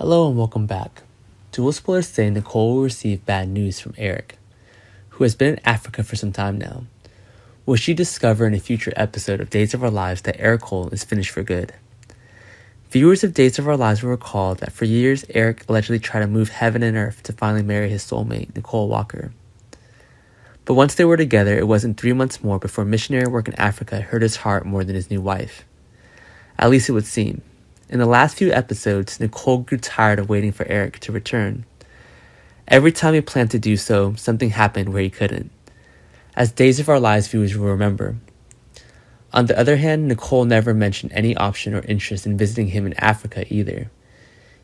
Hello and welcome back. Dual spoilers say Nicole will receive bad news from Eric, who has been in Africa for some time now. Will she discover in a future episode of Days of Our Lives that Ericole is finished for good? Viewers of Days of Our Lives will recall that for years Eric allegedly tried to move heaven and earth to finally marry his soulmate, Nicole Walker. But once they were together, it wasn't 3 months more before missionary work in Africa hurt his heart more than his new wife. At least it would seem. In the last few episodes, Nicole grew tired of waiting for Eric to return. Every time he planned to do so, something happened where he couldn't. As Days of Our Lives viewers will remember. On the other hand, Nicole never mentioned any option or interest in visiting him in Africa either.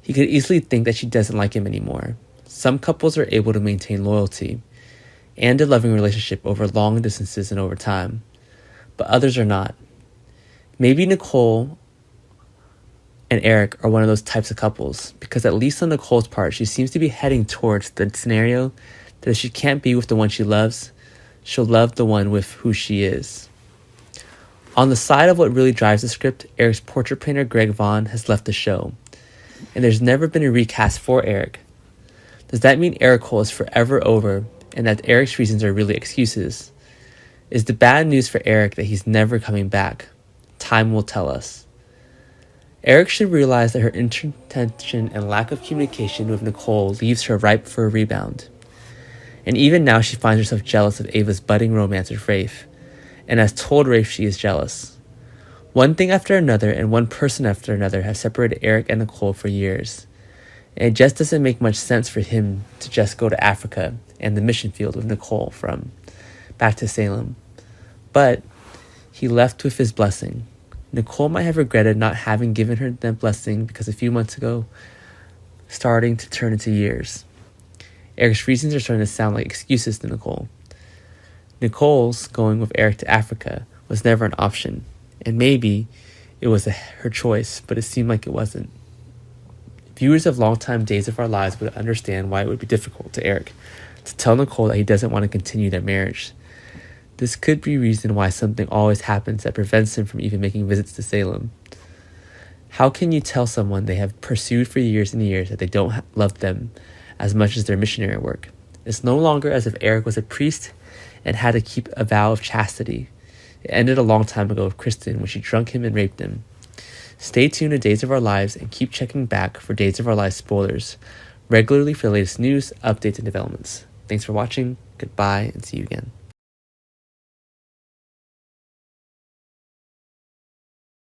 He could easily think that she doesn't like him anymore. Some couples are able to maintain loyalty and a loving relationship over long distances and over time, but others are not. Maybe Nicole and Eric are one of those types of couples, because at least on Nicole's part, she seems to be heading towards the scenario that if she can't be with the one she loves, she'll love the one with who she is. On the side of what really drives the script, Eric's portrait painter Greg Vaughn has left the show, and there's never been a recast for Eric. Does that mean Ericole is forever over, and that Eric's reasons are really excuses? Is the bad news for Eric that he's never coming back? Time will tell us. Eric should realize that her intention and lack of communication with Nicole leaves her ripe for a rebound. And even now she finds herself jealous of Ava's budding romance with Rafe, and has told Rafe she is jealous. One thing after another and one person after another have separated Eric and Nicole for years. And it just doesn't make much sense for him to just go to Africa and the mission field with Nicole from back to Salem. But he left with his blessing. Nicole might have regretted not having given her that blessing because a few months ago, starting to turn into years. Eric's reasons are starting to sound like excuses to Nicole. Nicole's going with Eric to Africa was never an option, and maybe it was her choice, but it seemed like it wasn't. Viewers of longtime Days of Our Lives would understand why it would be difficult to Eric to tell Nicole that he doesn't want to continue their marriage. This could be reason why something always happens that prevents him from even making visits to Salem. How can you tell someone they have pursued for years and years that they don't love them as much as their missionary work? It's no longer as if Eric was a priest and had to keep a vow of chastity. It ended a long time ago with Kristen when she drunk him and raped him. Stay tuned to Days of Our Lives and keep checking back for Days of Our Lives spoilers regularly for the latest news, updates, and developments. Thanks for watching, goodbye, and see you again.